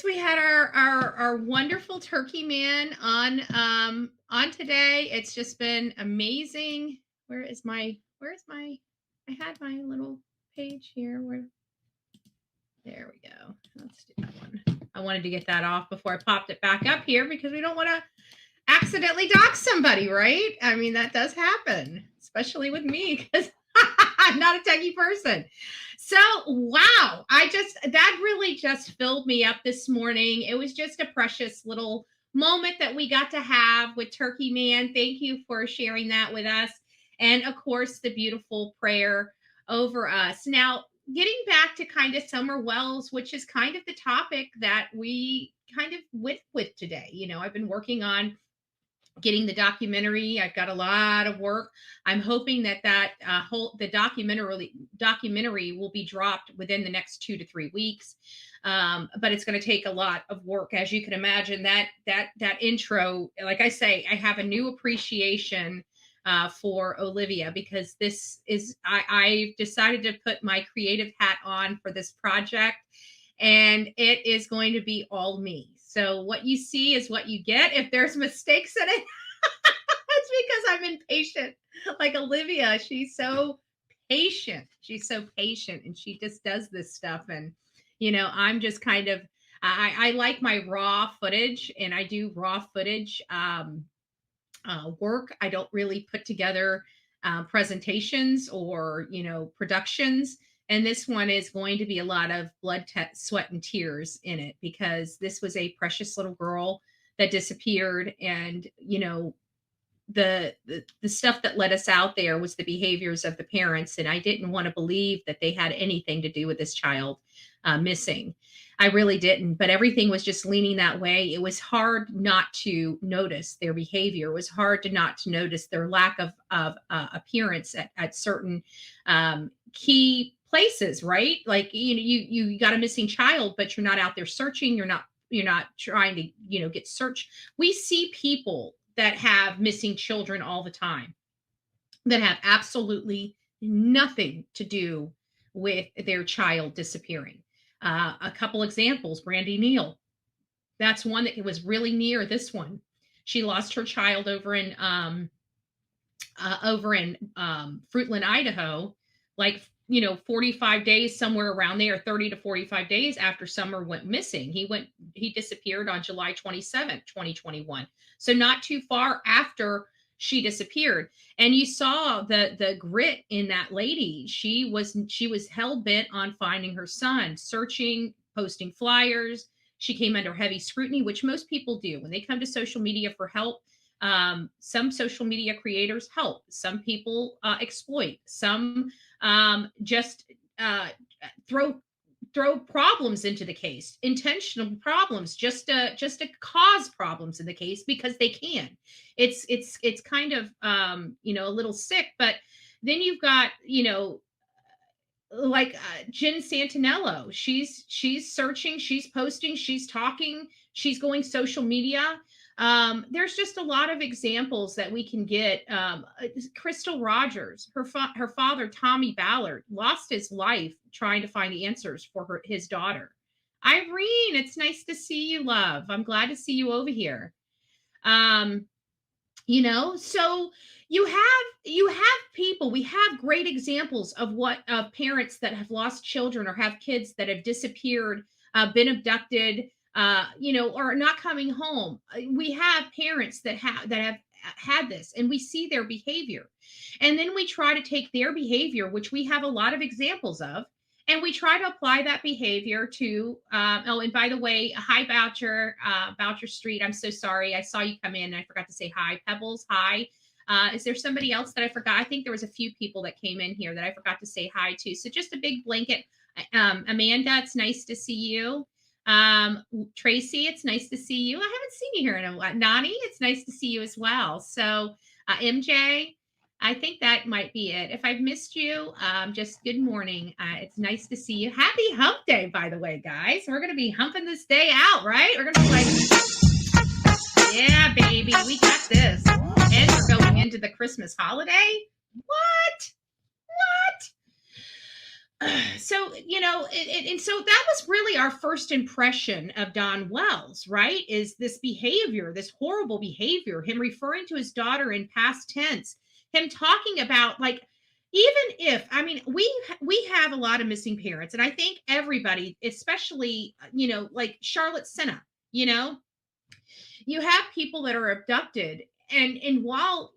we had our wonderful turkey man on today. It's just been amazing. Where's my I had my little page here. There we go. Let's do that one. I wanted to get that off before I popped it back up here because we don't want to accidentally dox somebody, right? I mean, that does happen, especially with me because I'm not a techie person. So, wow, that really just filled me up this morning. It was just a precious little moment that we got to have with Turkey Man. Thank you for sharing that with us. And of course, the beautiful prayer over us. Now, getting back to kind of Summer Wells, which is kind of the topic that we kind of went with today. I've been working on getting the documentary. I've got a lot of work. I'm hoping that the documentary will be dropped within the next 2 to 3 weeks. But it's going to take a lot of work, as you can imagine. That intro, like I say, I have a new appreciation for Olivia because I decided to put my creative hat on for this project, and it is going to be all me. So what you see is what you get. If there's mistakes in it, it's because I'm impatient. Like Olivia, she's so patient. And she just does this stuff. And, I'm just kind of, I like my raw footage, and I do raw footage work. I don't really put together presentations or, productions. And this one is going to be a lot of blood, sweat, and tears in it because this was a precious little girl that disappeared. And, the stuff that let us out there was the behaviors of the parents. And I didn't want to believe that they had anything to do with this child missing. I really didn't, but everything was just leaning that way. It was hard not to notice their behavior. It was hard not to notice their lack of appearance at certain key places, right? Like, you got a missing child, but you're not out there searching. You're not trying to, get searched. We see people that have missing children all the time that have absolutely nothing to do with their child disappearing. A couple examples, Brandy Neal. That's one that was really near this one. She lost her child over in Fruitland, Idaho, like 45 days, somewhere around there, 30 to 45 days after Summer went missing. He disappeared on July 27th, 2021. So not too far after she disappeared. And you saw the grit in that lady. She was hell bent on finding her son, searching, posting flyers. She came under heavy scrutiny, which most people do when they come to social media for help. Some social media creators help. Some people exploit. Some just throw problems into the case, intentional problems, just to cause problems in the case because they can. It's kind of a little sick. But then you've got like Jen Santinello. She's searching, she's posting, she's talking, she's going social media. There's just a lot of examples that we can get. Crystal Rogers, her father, Tommy Ballard, lost his life trying to find answers for his daughter. Irene, it's nice to see you, love. I'm glad to see you over here. So you have people, we have great examples of parents that have lost children or have kids that have disappeared, been abducted, or not coming home. We have parents that have had this, and we see their behavior. And then we try to take their behavior, which we have a lot of examples of, and we try to apply that behavior to, and by the way, hi, Boucher Street. I'm so sorry. I saw you come in and I forgot to say hi. Pebbles, hi. Is there somebody else that I forgot? I think there was a few people that came in here that I forgot to say hi to. So just a big blanket. Amanda, it's nice to see you. Tracy, it's nice to see you. I haven't seen you here in a while. Nani, it's nice to see you as well. So MJ, I think that might be it. If I've missed you, just good morning. It's nice to see you. Happy hump day, by the way, guys. We're going to be humping this day out, right? We're going to be like, yeah, baby, we got this. And we're going into the Christmas holiday. What? So, and so that was really our first impression of Don Wells, right? Is this behavior, this horrible behavior, him referring to his daughter in past tense, him talking about like, even if, I mean, we have a lot of missing parents, and I think everybody, especially, like Charlotte Senna, you know, you have people that are abducted, and while,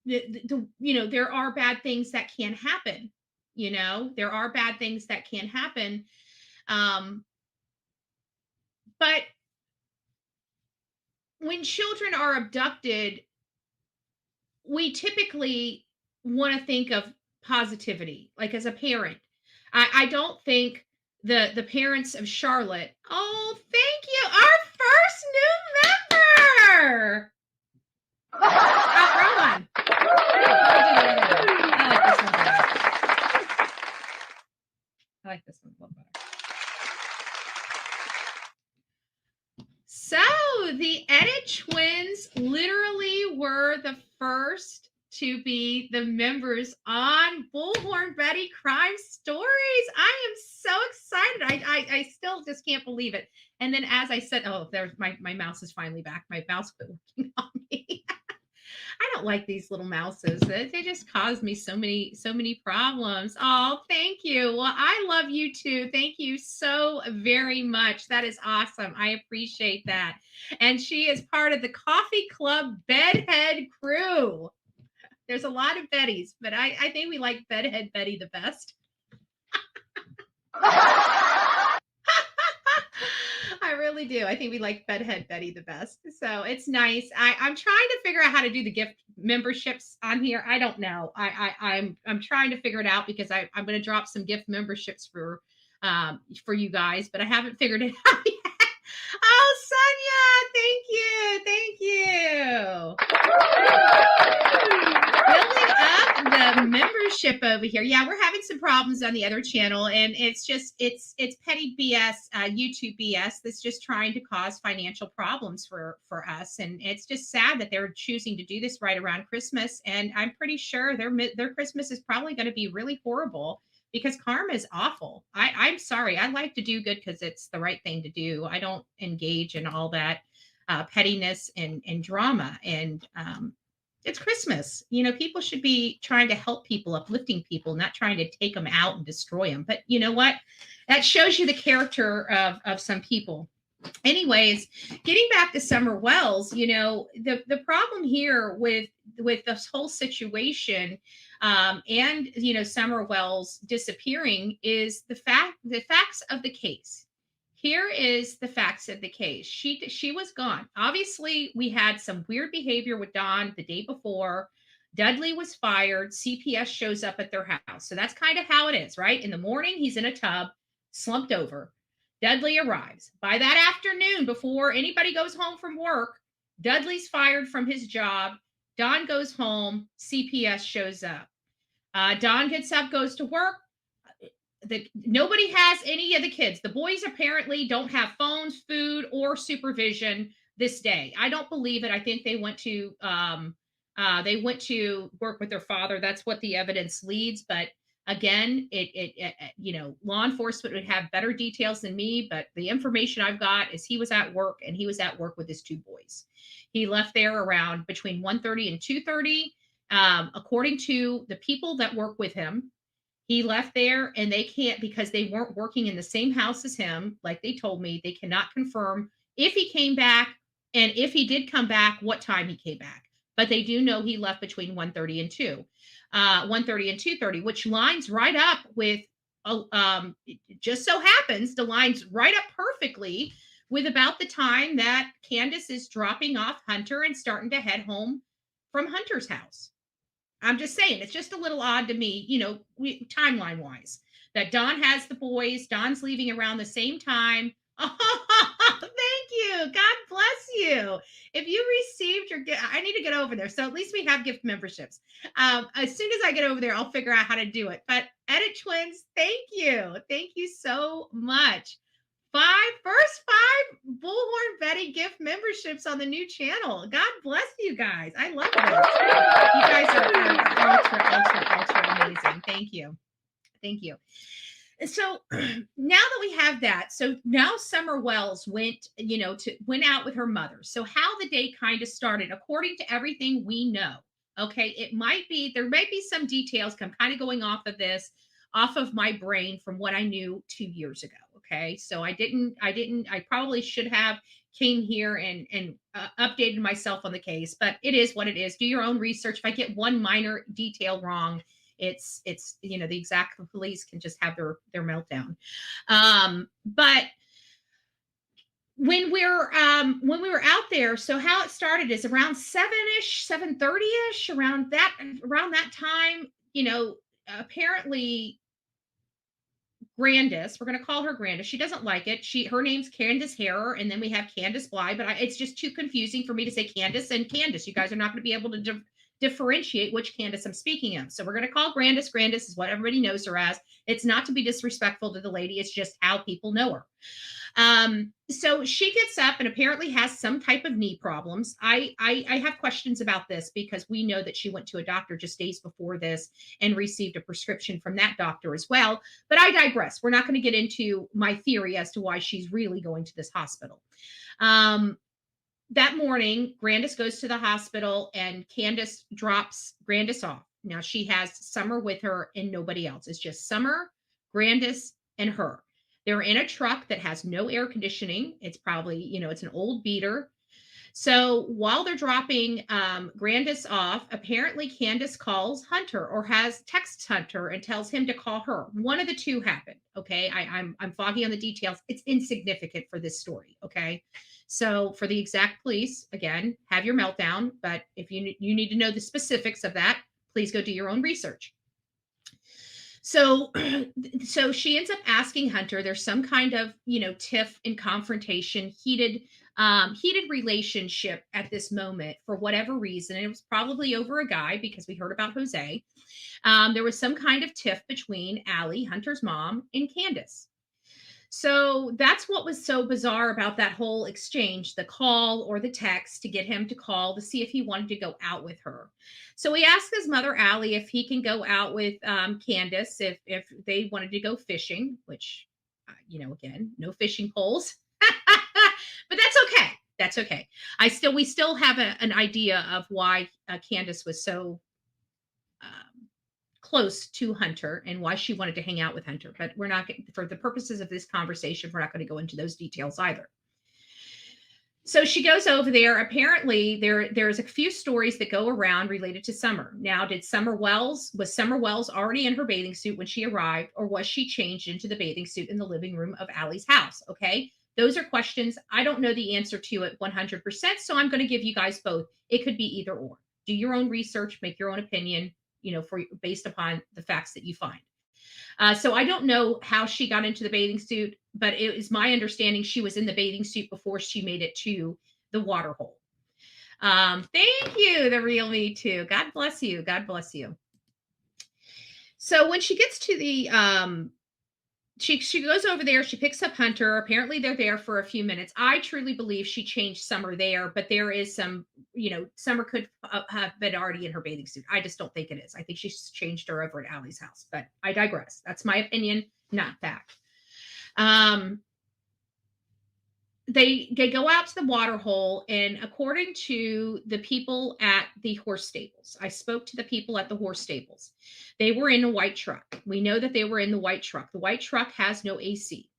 there are bad things that can happen. There are bad things that can happen. Um, but when children are abducted, we typically want to think of positivity, like as a parent. I don't think the parents of Charlotte. Oh, thank you, our first new member. Wrong one. I like this one a little better. So the Edit twins literally were the first to be the members on Bullhorn Betty Crime Stories. I am so excited. I still just can't believe it. And then as I said, oh, there's my mouse is finally back. My mouse quit working on me. I don't like these little mouses. They just cause me so many problems. Oh, thank you. Well, I love you too. Thank you so very much. That is awesome. I appreciate that. And she is part of the Coffee Club Bedhead crew. There's a lot of Bettys, but I think we like Bedhead Betty the best. I really do. I think we like Bedhead Betty the best. So it's nice. I'm trying to figure out how to do the gift memberships on here. I don't know. I'm trying to figure it out because I'm going to drop some gift memberships for you guys, but I haven't figured it out yet. Oh, Sonia, thank you. Building up the membership over here. Yeah, we're having some problems on the other channel, and it's petty BS, YouTube BS that's just trying to cause financial problems for us, and it's just sad that they're choosing to do this right around Christmas. And I'm pretty sure their Christmas is probably going to be really horrible because karma is awful. I'm sorry. I like to do good because it's the right thing to do. I don't engage in all that pettiness and drama. And it's Christmas. People should be trying to help people, uplifting people, not trying to take them out and destroy them. But you know what? That shows you the character of some people. Anyways, getting back to Summer Wells, the problem here with this whole situation and Summer Wells disappearing is the facts of the case. Here is the facts of the case. She was gone. Obviously, we had some weird behavior with Don the day before. Dudley was fired. CPS shows up at their house. So that's kind of how it is, right? In the morning, he's in a tub, slumped over. Dudley arrives. By that afternoon, before anybody goes home from work, Dudley's fired from his job. Don goes home. CPS shows up. Don gets up, goes to work. Nobody has any of the kids. The boys apparently don't have phones, food, or supervision this day. I don't believe it. I think they went to work with their father. That's what the evidence leads. But again, law enforcement would have better details than me. But the information I've got is he was at work, and he was at work with his two boys. He left there around between 1:30 and 2:30. According to the people that work with him, he left there, and they can't, because they weren't working in the same house as him. Like they told me, they cannot confirm if he came back, and if he did come back, what time he came back. But they do know he left between 1:30 and 1:30 and 2:30, which lines right up with, it just so happens, the lines right up perfectly with about the time that Candus is dropping off Hunter and starting to head home from Hunter's house. I'm just saying, it's just a little odd to me, timeline wise, that Don has the boys. Don's leaving around the same time. Oh, thank you. God bless you. If you received your gift, I need to get over there. So at least we have gift memberships. As soon as I get over there, I'll figure out how to do it. But Edit Twins, thank you. Thank you so much. First five Bullhorn Betty gift memberships on the new channel. God bless you guys. I love this. You guys are ultra amazing. Thank you. Thank you. So now that we have that, so now Summer Wells went out with her mother. So how the day kind of started, according to everything we know. Okay, there might be some details. I'm kind of going off of my brain from what I knew 2 years ago. Okay, so I probably should have came here and updated myself on the case, but it is what it is. Do your own research. If I get one minor detail wrong, it's the exact police can just have their meltdown. But when we were out there, so how it started is around 7ish, 7:30ish, around that time, apparently Grandis, we're going to call her Grandis. She doesn't like it. Her name's Candace Harrer, and then we have Candus Bly, but it's just too confusing for me to say Candace and Candace. You guys are not going to be able to differentiate which Candace I'm speaking of. So we're going to call Grandis. Grandis is what everybody knows her as. It's not to be disrespectful to the lady. It's just how people know her. So she gets up and apparently has some type of knee problems. I have questions about this because we know that she went to a doctor just days before this and received a prescription from that doctor as well. But I digress. We're not going to get into my theory as to why she's really going to this hospital. That morning, Grandis goes to the hospital and Candace drops Grandis off. Now she has Summer with her and nobody else. It's just Summer, Grandis, and her. They're in a truck that has no air conditioning. It's probably, it's an old beater. So while they're dropping Grandis off, apparently Candace calls Hunter or texts Hunter and tells him to call her. One of the two happened. Okay. I'm foggy on the details. It's insignificant for this story. Okay. So for the exact police, again, have your meltdown. But if you need to know the specifics of that, please go do your own research. So she ends up asking Hunter, there's some kind of, tiff and confrontation, heated relationship at this moment for whatever reason. And it was probably over a guy because we heard about Jose. There was some kind of tiff between Allie, Hunter's mom, and Candace. So that's what was so bizarre about that whole exchange, the call or the text to get him to call to see if he wanted to go out with her. So he asked his mother, Allie, if he can go out with Candace, if they wanted to go fishing, which, again, no fishing poles. But that's okay. That's okay. We still have an idea of why Candace was so close to Hunter and why she wanted to hang out with Hunter. But we're not, for the purposes of this conversation, we're not going to go into those details either. So she goes over there. Apparently, there's a few stories that go around related to Summer. Now, was Summer Wells already in her bathing suit when she arrived, or was she changed into the bathing suit in the living room of Allie's house? Okay. Those are questions. I don't know the answer to it 100%. So I'm going to give you guys both. It could be either or. Do your own research, make your own opinion, based upon the facts that you find. So I don't know how she got into the bathing suit, but it is my understanding she was in the bathing suit before she made it to the water hole. Thank you, the real me too. God bless you. God bless you. So when she gets to the she goes over there, she picks up Hunter. Apparently they're there for a few minutes. I truly believe she changed Summer there, but there is some, Summer could have been already in her bathing suit. I just don't think it is. I think she's changed her over at Allie's house, but I digress. That's my opinion, not fact. They go out to the water hole, and according to the people at the horse stables, I spoke to the people at the horse stables. They were in a white truck. We know that they were in the white truck. The white truck has no AC.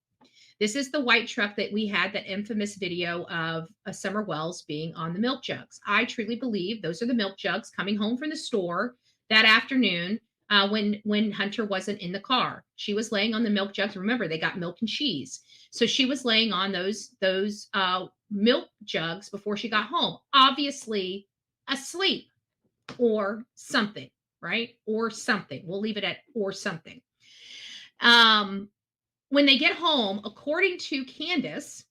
This is the white truck that we had that infamous video of Summer Wells being on the milk jugs. I truly believe those are the milk jugs coming home from the store that afternoon when Hunter wasn't in the car. She was laying on the milk jugs. Remember, they got milk and cheese. So she was laying on those milk jugs before she got home, obviously asleep or something, right? Or something. We'll leave it at or something. When they get home, according to Candace,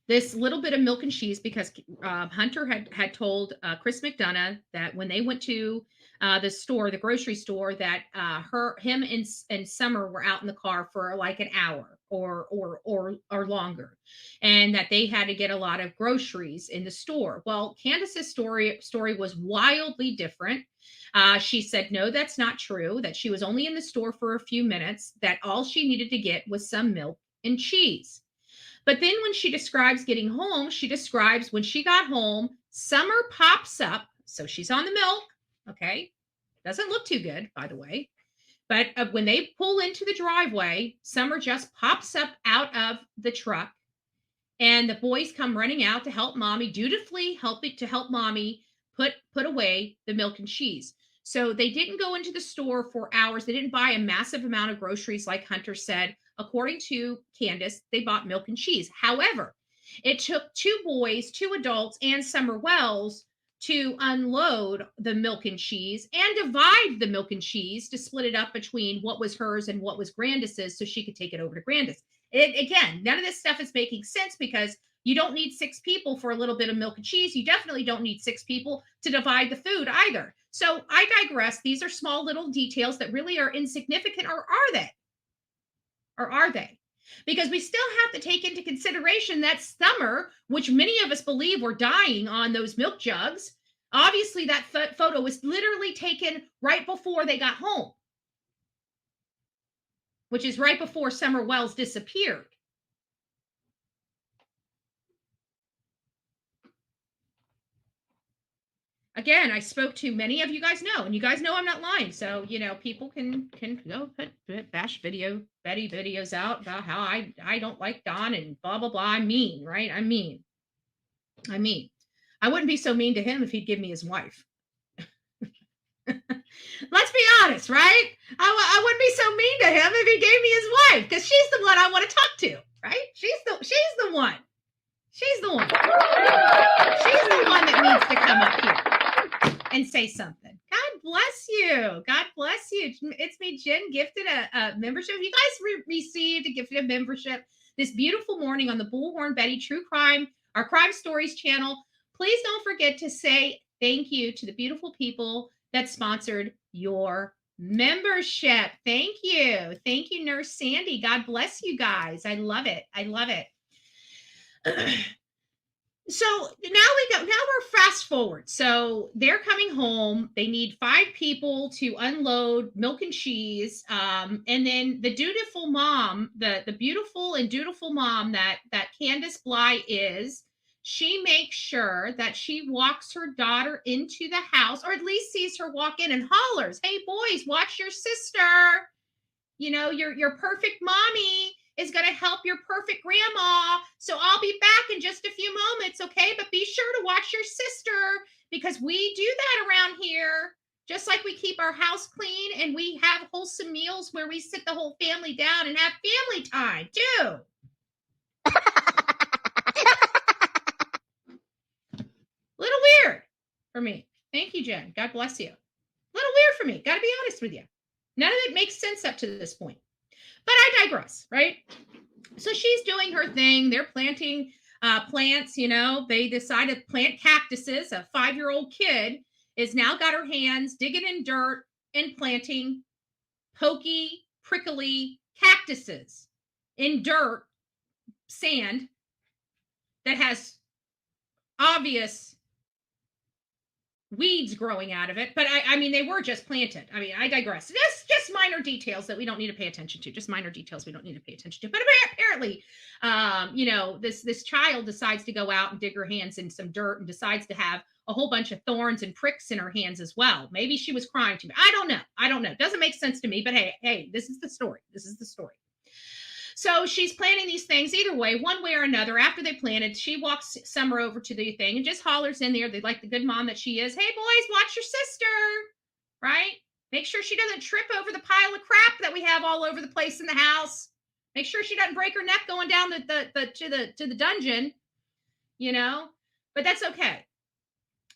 this little bit of milk and cheese because Hunter had told Chris McDonough that when they went to the store, the grocery store, that him and Summer were out in the car for like an hour or longer, and that they had to get a lot of groceries in the store. Well, Candace's story was wildly different. She said, no, that's not true, that she was only in the store for a few minutes, that all she needed to get was some milk and cheese. But then when she describes getting home, she describes when she got home, Summer pops up. So she's on the milk. Okay. Doesn't look too good, by the way. But when they pull into the driveway, Summer just pops up out of the truck. And the boys come running out to help mommy, dutifully help mommy put away the milk and cheese. So they didn't go into the store for hours. They didn't buy a massive amount of groceries like Hunter said. According to Candus, they bought milk and cheese. However, it took 2 boys, 2 adults, and Summer Wells to unload the milk and cheese and divide the milk and cheese to split it up between what was hers and what was Grandis's so she could take it over to Grandis. Again, none of this stuff is making sense because you don't need 6 people for a little bit of milk and cheese. You definitely don't need 6 people to divide the food either. So I digress. These are small little details that really are insignificant, or are they? Or are they? Because we still have to take into consideration that Summer, which many of us believe were dying on those milk jugs, obviously that photo was literally taken right before they got home, which is right before Summer Wells disappeared. Again, I spoke to many of you guys know, and you guys know I'm not lying. So, people can go bash Betty videos out about how I don't like Don and blah, blah, blah. I'm mean, right? I'm mean. I wouldn't be so mean to him if he'd give me his wife. Let's be honest, right? I wouldn't be so mean to him if he gave me his wife, because she's the one I want to talk to, right? She's the one. She's the one. She's the one that needs to come up here and say something. God bless you. God bless you. It's me, Jen, gifted a membership. You guys received a gifted membership this beautiful morning on the Bullhorn Betty True Crime, our Crime Stories channel. Please don't forget to say thank you to the beautiful people that sponsored your membership. Thank you. Thank you, Nurse Sandy. God bless you guys. I love it. I love it. So now we're fast forward. So they're coming home. They need 5 people to unload milk and cheese. And then the dutiful mom, the beautiful and dutiful mom that Candus Bly is, she makes sure that she walks her daughter into the house, or at least sees her walk in and hollers, "Hey boys, watch your sister. Your perfect mommy is going to help your perfect grandma. So I'll be back in just a few moments, okay? But be sure to watch your sister, because we do that around here. Just like we keep our house clean and we have wholesome meals where we sit the whole family down and have family time too." Little weird for me. Thank you, Jen. God bless you. Little weird for me. Got to be honest with you. None of it makes sense up to this point. But I digress, right? So she's doing her thing. They're planting plants, They decided to plant cactuses. A 5-year-old kid is now got her hands digging in dirt and planting pokey, prickly cactuses in dirt, sand that has obvious weeds growing out of it. But I mean, they were just planted. I mean, I digress. Just minor details that we don't need to pay attention to. Just minor details we don't need to pay attention to. But apparently, this child decides to go out and dig her hands in some dirt and decides to have a whole bunch of thorns and pricks in her hands as well. Maybe she was crying to me. I don't know. Doesn't make sense to me. But hey, this is the story. So she's planting these things either way, one way or another. After they planted, she walks Summer over to the thing and just hollers in there. They like the good mom that she is. "Hey, boys, watch your sister," right? Make sure she doesn't trip over the pile of crap that we have all over the place in the house. Make sure she doesn't break her neck going down to the dungeon, But that's okay.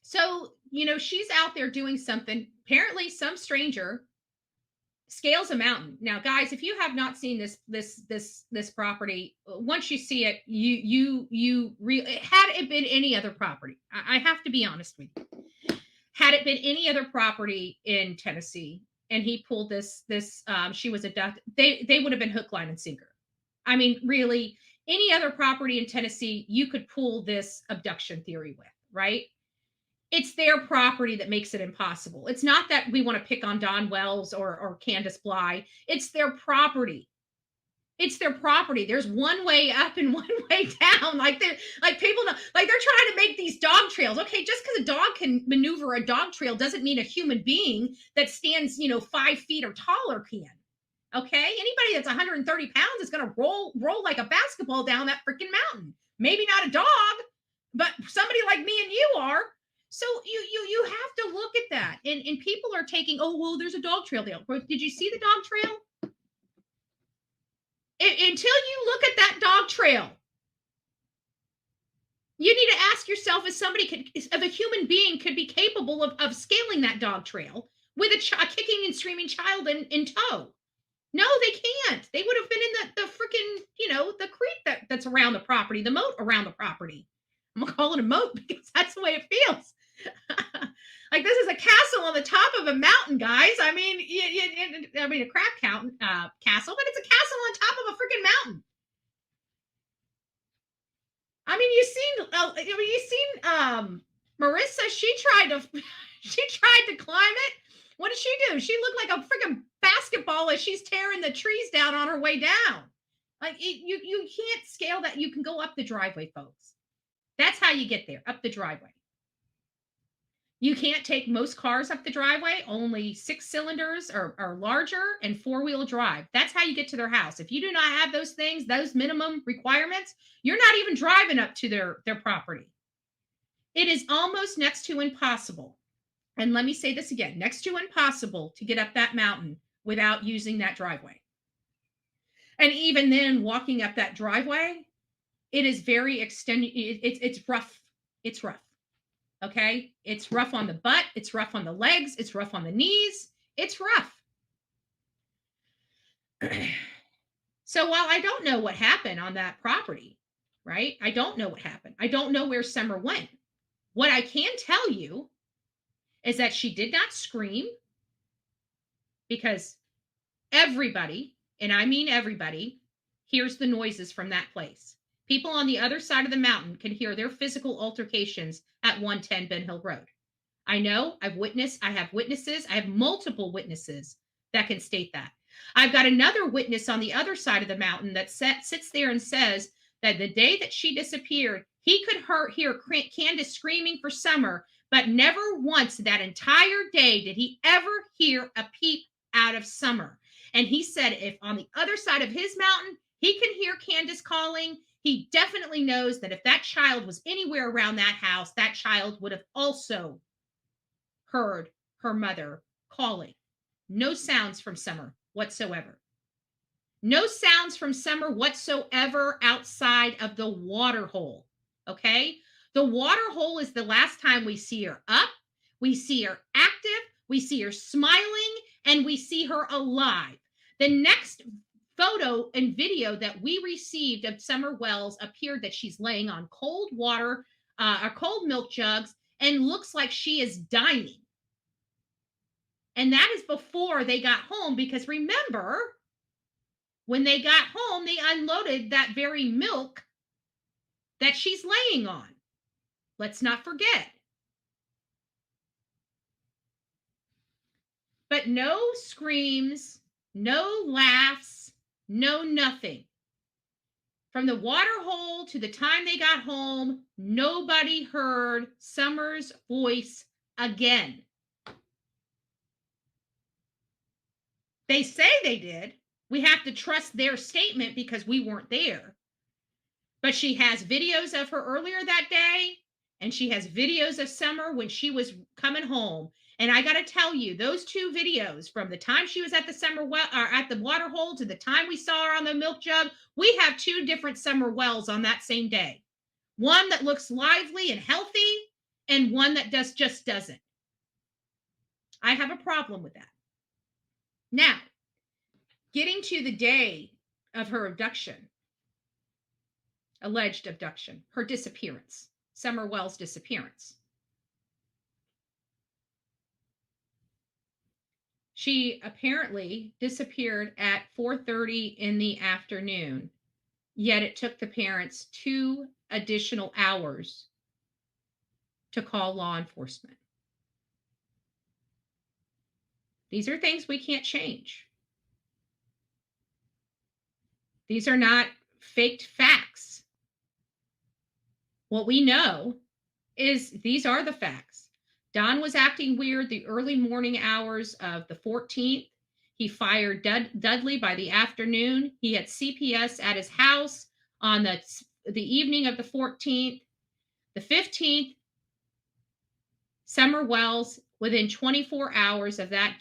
So, she's out there doing something. Apparently, some stranger scales a mountain. Now, guys, if you have not seen this property, once you see it, had it been any other property, I have to be honest with you. Had it been any other property in Tennessee, and he pulled she was abducted, they would have been hook, line, and sinker. I mean, really, any other property in Tennessee, you could pull this abduction theory with, right? It's their property that makes it impossible. It's not that we want to pick on Don Wells or Candus Bly. It's their property. It's their property. There's one way up and one way down. Like people know, like they're trying to make these dog trails. Okay, just because a dog can maneuver a dog trail doesn't mean a human being that stands, 5 feet or taller can. Okay, anybody that's 130 pounds is going to roll like a basketball down that freaking mountain. Maybe not a dog, but somebody like me and you are. So you have to look at that, and people are taking, oh well, there's a dog trail there. Did you see the dog trail? Until you look at that dog trail, you need to ask yourself if a human being could be capable of scaling that dog trail with a kicking and screaming child in tow. No, they can't. They would have been in the freaking, the creek that's around the property, the moat around the property. I'm gonna call it a moat because that's the way it feels. Like this is a castle on the top of a mountain, guys. I mean, a crap castle, but it's a castle on top of a freaking mountain. I mean, you've seen Marissa. She tried to climb it. What did she do? She looked like a freaking basketball as she's tearing the trees down on her way down. Like you can't scale that. You can go up the driveway, folks. That's how you get there, up the driveway. You can't take most cars up the driveway. Only 6 cylinders are larger and 4-wheel drive. That's how you get to their house. If you do not have those things, those minimum requirements, you're not even driving up to their property. It is almost next to impossible. And let me say this again, next to impossible to get up that mountain without using that driveway. And even then, walking up that driveway, it is very extended. It's rough. It's rough. Okay. It's rough on the butt. It's rough on the legs. It's rough on the knees. It's rough. So while I don't know what happened on that property, right? I don't know what happened. I don't know where Summer went. What I can tell you is that she did not scream, because everybody, and I mean everybody, hears the noises from that place. People on the other side of the mountain can hear their physical altercations at 110 Ben Hill Road. I know, I have witnesses. I have multiple witnesses that can state that. I've got another witness on the other side of the mountain that sits there and says that the day that she disappeared, he could hear Candus screaming for Summer, but never once that entire day did he ever hear a peep out of Summer. And he said if on the other side of his mountain, he can hear Candus calling, he definitely knows that if that child was anywhere around that house, that child would have also heard her mother calling. No sounds from Summer whatsoever. No sounds from Summer whatsoever outside of the water hole. Okay? The water hole is the last time we see her up, we see her active, we see her smiling, and we see her alive. The next photo and video that we received of Summer Wells appeared that she's laying on cold water, or cold milk jugs, and looks like she is dying. And that is before they got home, because remember, when they got home, they unloaded that very milk that she's laying on. Let's not forget. But no screams, no laughs, no nothing. From the water hole to the time they got home, nobody heard Summer's voice again. They say they did. We have to trust their statement because we weren't there. But she has videos of her earlier that day, and she has videos of Summer when she was coming home. And I got to tell you, those 2 videos, from the time she was at the Summer well, or at the water hole, to the time we saw her on the milk jug, we have 2 different Summer Wells on that same day. One that looks lively and healthy, and one that just doesn't. I have a problem with that. Now, getting to the day of her abduction, alleged abduction, her disappearance, Summer Wells' disappearance. She apparently disappeared at 4:30 in the afternoon, yet it took the parents 2 additional hours to call law enforcement. These are things we can't change. These are not faked facts. What we know is these are the facts. Don was acting weird the early morning hours of the 14th. He fired Dudley by the afternoon. He had CPS at his house on the evening of the 14th. The 15th, Summer Wells, within 24 hours of that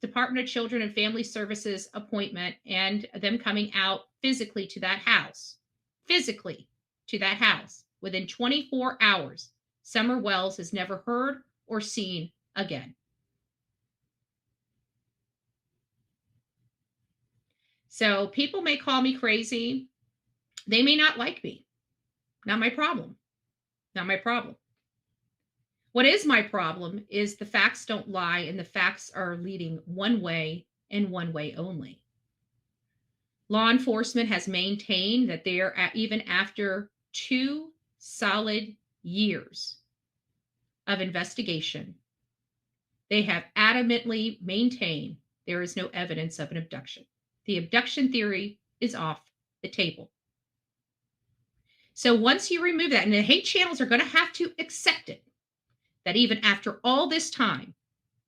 Department of Children and Family Services appointment and them coming out physically to that house, within 24 hours, Summer Wells is never heard or seen again. So people may call me crazy. They may not like me. Not my problem. Not my problem. What is my problem is the facts don't lie, and the facts are leading one way and one way only. Law enforcement has maintained that they are, even after 2 solid years of investigation, they have adamantly maintained there is no evidence of an abduction. The abduction theory is off the table. So once you remove that, and the hate channels are going to have to accept it, that even after all this time,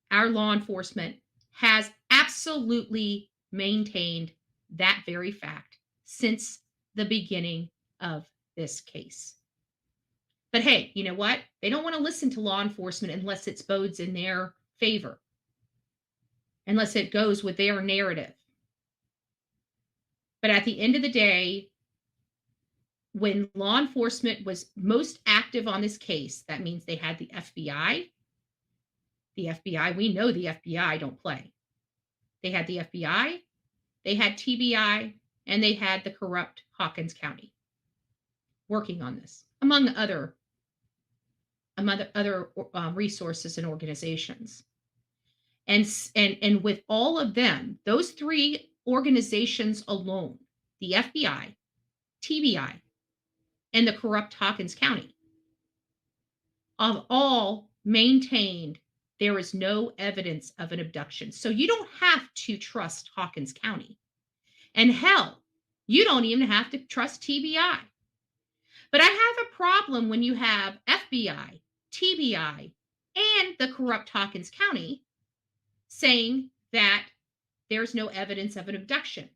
our law enforcement has absolutely maintained that very fact since the beginning of this case. But hey, you know what? They don't want to listen to law enforcement unless it bodes in their favor, unless it goes with their narrative. But at the end of the day, when law enforcement was most active on this case, that means they had the FBI. The FBI, we know the FBI don't play. They had the FBI, they had TBI, and they had the corrupt Hawkins County working on this, among other resources and organizations. And with all of them, those 3 organizations alone, the FBI, TBI, and the corrupt Hawkins County, have all maintained there is no evidence of an abduction. So you don't have to trust Hawkins County. And hell, you don't even have to trust TBI. But I have a problem when you have FBI, TBI, and the corrupt Hawkins County saying that there's no evidence of an abduction.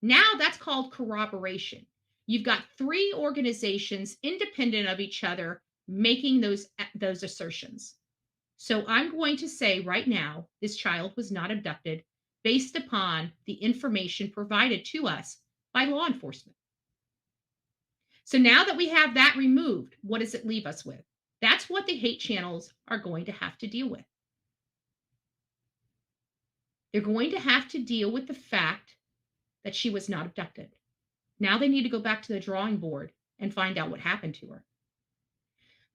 Now that's called corroboration. You've got 3 organizations independent of each other making those assertions. So I'm going to say right now, this child was not abducted based upon the information provided to us by law enforcement. So now that we have that removed, what does it leave us with? That's what the hate channels are going to have to deal with. They're going to have to deal with the fact that she was not abducted. Now they need to go back to the drawing board and find out what happened to her.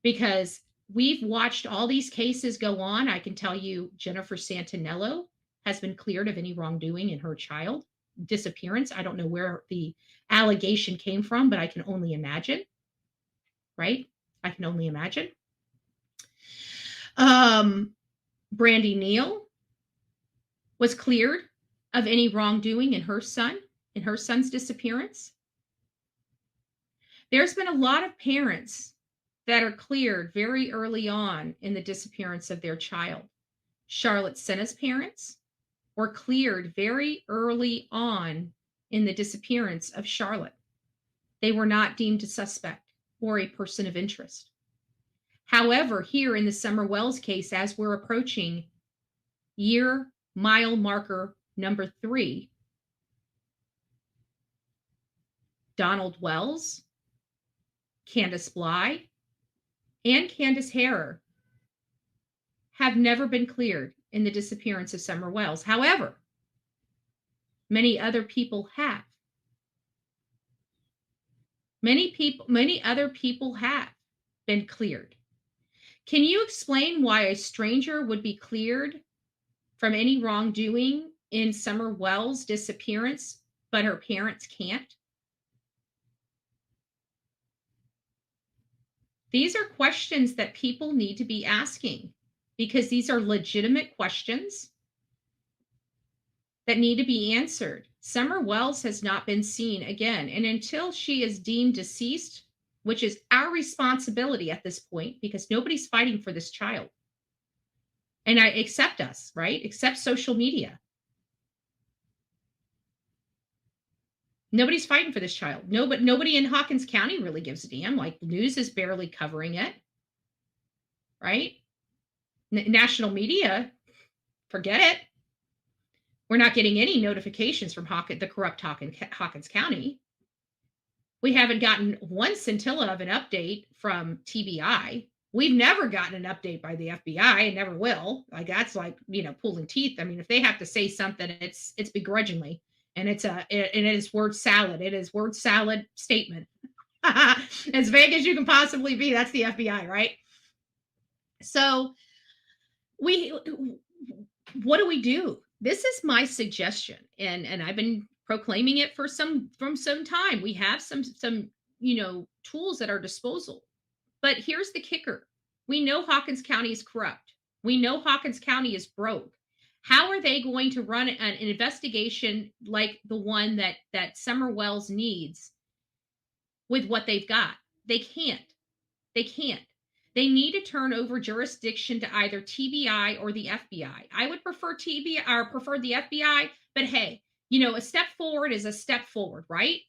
Because we've watched all these cases go on. I can tell you Jennifer Santinello has been cleared of any wrongdoing in her child disappearance. I don't know where the allegation came from, but I can only imagine. Right? I can only imagine. Brandy Neal was cleared of any wrongdoing in her son's disappearance. There's been a lot of parents that are cleared very early on in the disappearance of their child. Charlotte Senna's parents were cleared very early on in the disappearance of Charlotte. They were not deemed a suspect or a person of interest. However, here in the Summer Wells case, as we're approaching mile marker number 3, Donald Wells, Candus Bly, and Candace Harrer have never been cleared in the disappearance of Summer Wells. However, Many other people have. Many other people have been cleared. Can you explain why a stranger would be cleared from any wrongdoing in Summer Wells' disappearance, but her parents can't? These are questions that people need to be asking because these are legitimate questions that need to be answered. Summer Wells has not been seen again. And until she is deemed deceased, which is our responsibility at this point, because nobody's fighting for this child. And I accept us, right? Accept social media. Nobody's fighting for this child. Nobody in Hawkins County really gives a damn. Like, news is barely covering it, right? National media, forget it. We're not getting any notifications from the corrupt Hawkins County. We haven't gotten one scintilla of an update from TBI. We've never gotten an update by the FBI and never will. Like, that's like, pulling teeth. I mean, if they have to say something, it's begrudgingly, and it is word salad. It is word salad statement. As vague as you can possibly be. That's the FBI, right? So what do we do? This is my suggestion, and I've been proclaiming it from some time. We have some tools at our disposal. But here's the kicker. We know Hawkins County is corrupt. We know Hawkins County is broke. How are they going to run an investigation like the one that Summer Wells needs with what they've got? They can't. They can't. They need to turn over jurisdiction to either TBI or the FBI. I would prefer TBI or prefer the FBI, but hey, a step forward is a step forward, right?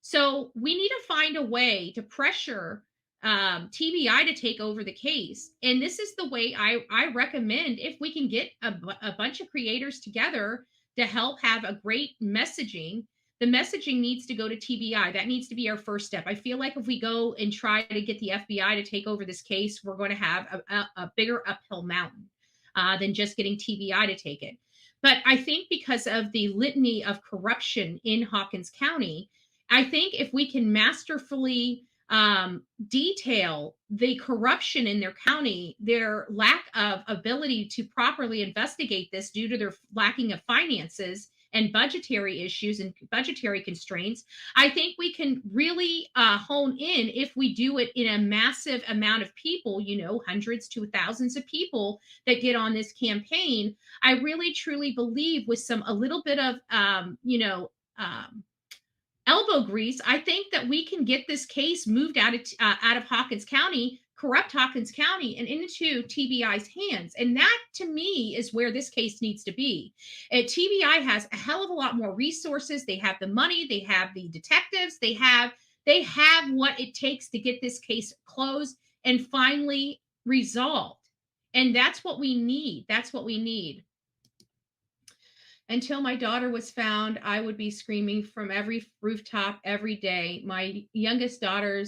So we need to find a way to pressure TBI to take over the case. And this is the way I recommend, if we can get a bunch of creators together to help have a great messaging. The messaging needs to go to TBI. That needs to be our first step. I feel like if we go and try to get the FBI to take over this case, we're going to have a bigger uphill mountain than just getting TBI to take it. But I think because of the litany of corruption in Hawkins County, I think if we can masterfully detail the corruption in their county, their lack of ability to properly investigate this due to their lacking of finances and budgetary issues and budgetary constraints, I think we can really hone in if we do it in a massive amount of people, hundreds to thousands of people that get on this campaign. I really truly believe with a little bit of, elbow grease, I think that we can get this case moved out of Hawkins County, corrupt Hawkins County, and into TBI's hands. And that, to me, is where this case needs to be. TBI has a hell of a lot more resources. They have the money. They have the detectives. They have what it takes to get this case closed and finally resolved. And that's what we need. That's what we need. Until my daughter was found, I would be screaming from every rooftop every day. My youngest daughter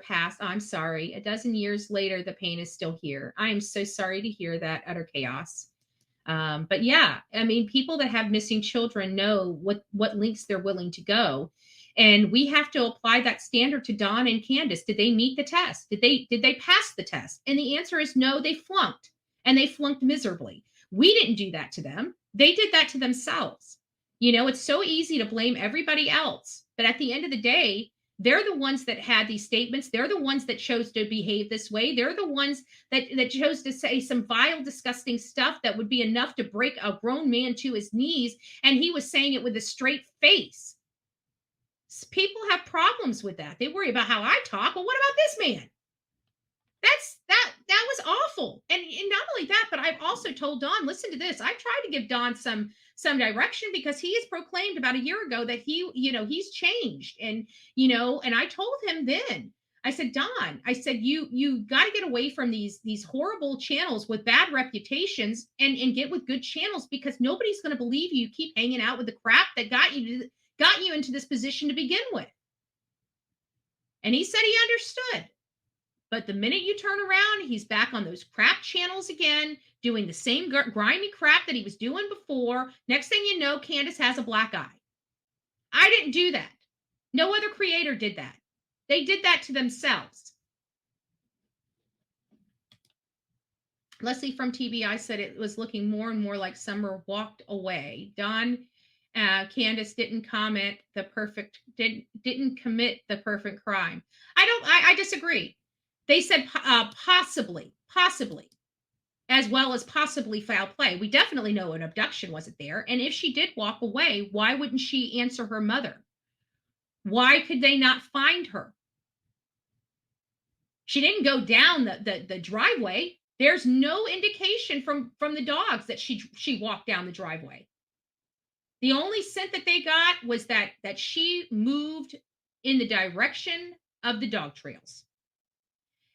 passed. I'm sorry. A dozen years later, the pain is still here. I am so sorry to hear that. Utter chaos. But yeah, I mean, people that have missing children know what lengths they're willing to go. And we have to apply that standard to Dawn and Candus. Did they meet the test? Did they pass the test? And the answer is no, they flunked, and they flunked miserably. We didn't do that to them. They did that to themselves. It's so easy to blame everybody else. But at the end of the day, they're the ones that had these statements. They're the ones that chose to behave this way. They're the ones that chose to say some vile, disgusting stuff that would be enough to break a grown man to his knees. And he was saying it with a straight face. People have problems with that. They worry about how I talk. Well, what about this man? That was awful. And not only that, but I've also told Don, listen to this. I've tried to give Don some direction, because he has proclaimed about a year ago that he's changed. And, and I told him then, I said, Don, I said, you got to get away from these horrible channels with bad reputations and get with good channels, because nobody's going to believe you keep hanging out with the crap that got you into this position to begin with. And he said he understood. But the minute you turn around, he's back on those crap channels again, doing the same grimy crap that he was doing before. Next thing you know, Candus has a black eye. I didn't do that. No other creator did that. They did that to themselves. Leslie from TBI said it was looking more and more like Summer walked away. Don Candus didn't comment the perfect didn't commit the perfect crime. I disagree. They said possibly, as well as possibly foul play. We definitely know an abduction wasn't there. And if she did walk away, why wouldn't she answer her mother? Why could they not find her? She didn't go down the driveway. There's no indication from the dogs that she walked down the driveway. The only scent that they got was that she moved in the direction of the dog trails.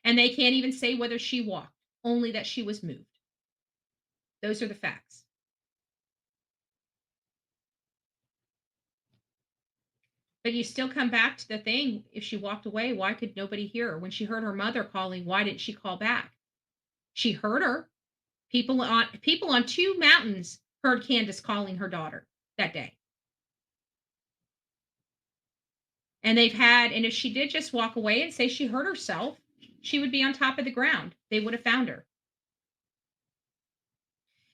And they can't even say whether she walked, only that she was moved. Those are the facts. But you still come back to the thing, if she walked away, why could nobody hear her? When she heard her mother calling, why didn't she call back? She heard her. People on two mountains heard Candus calling her daughter that day. And if she did just walk away and say she hurt herself, she would be on top of the ground. They would have found her.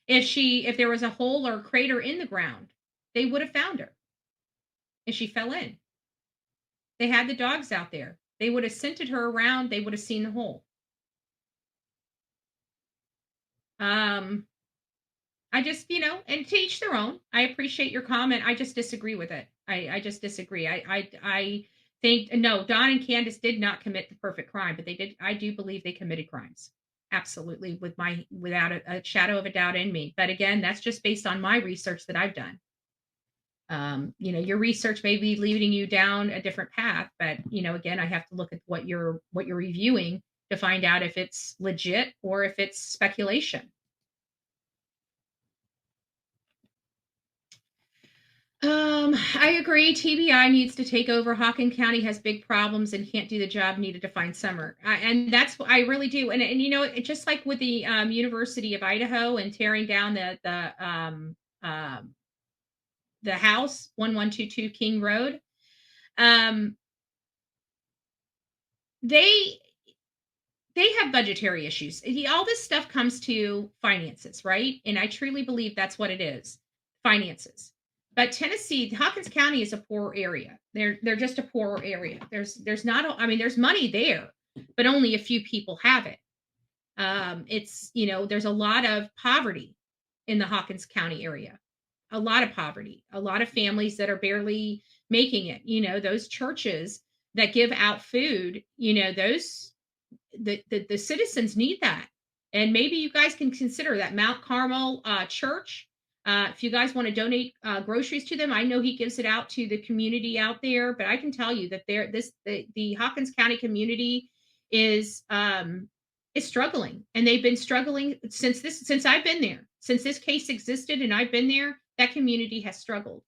If there was a hole or a crater in the ground, they would have found her. And she fell in. They had the dogs out there. They would have scented her around. They would have seen the hole. I just, and to each their own. I appreciate your comment. I just disagree with it. I just disagree. I think no, Don and Candus did not commit the perfect crime, but they did. I do believe they committed crimes. Absolutely, without a shadow of a doubt in me. But again, that's just based on my research that I've done. Your research may be leading you down a different path, but again, I have to look at what you're reviewing to find out if it's legit or if it's speculation. I agree. TBI needs to take over. Hawkins County has big problems and can't do the job needed to find Summer. And that's what I really do. And it just like with the University of Idaho and tearing down the house 1122 King Road. They have budgetary issues. All this stuff comes to finances, right? And I truly believe that's what it is, finances. But Tennessee, Hawkins County is a poor area. They're just a poor area. There's not, there's money there, but only a few people have it. It's, there's a lot of poverty in the Hawkins County area. A lot of poverty, a lot of families that are barely making it. Those churches that give out food, those the citizens need that. And maybe you guys can consider that Mount Carmel church. If you guys want to donate groceries to them, I know he gives it out to the community out there, but I can tell you that the Hawkins County community is struggling, and they've been struggling since I've been there. Since this case existed and I've been there, that community has struggled.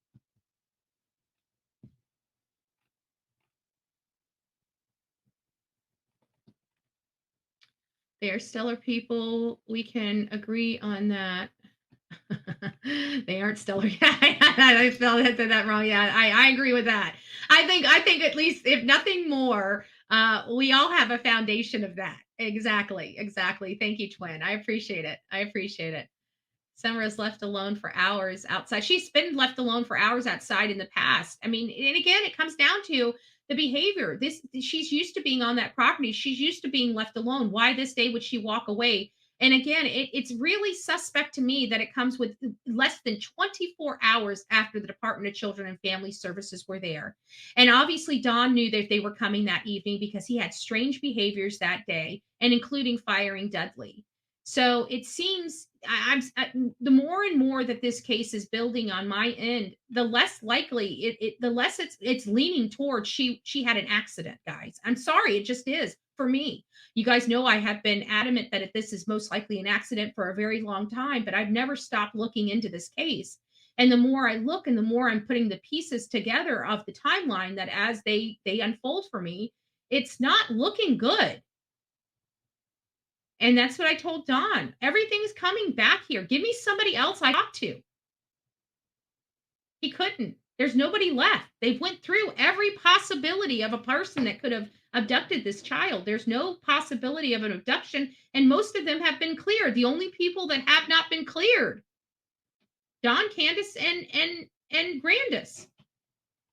They are stellar people. We can agree on that. They aren't stellar. I spelled that wrong. Yeah, I agree with that. I think at least, if nothing more, we all have a foundation of that. Exactly. Thank you, Twin. I appreciate it. Summer is left alone for hours outside. She's been left alone for hours outside in the past. And again, it comes down to the behavior. She's used to being on that property. She's used to being left alone. Why this day would she walk away? And again, it's really suspect to me that it comes with less than 24 hours after the Department of Children and Family Services were there. And obviously, Don knew that they were coming that evening because he had strange behaviors that day, and including firing Dudley. So it seems the more and more that this case is building on my end, the less likely the less it's leaning towards she had an accident, guys. I'm sorry, it just is for me. You guys know I have been adamant that this is most likely an accident for a very long time, but I've never stopped looking into this case. And the more I look and the more I'm putting the pieces together of the timeline that as they unfold for me, it's not looking good. And that's what I told Don. Everything's coming back here. Give me somebody else I talk to. He couldn't. There's nobody left. They've went through every possibility of a person that could have abducted this child. There's no possibility of an abduction, and most of them have been cleared. The only people that have not been cleared, Don, Candus, and Grandis.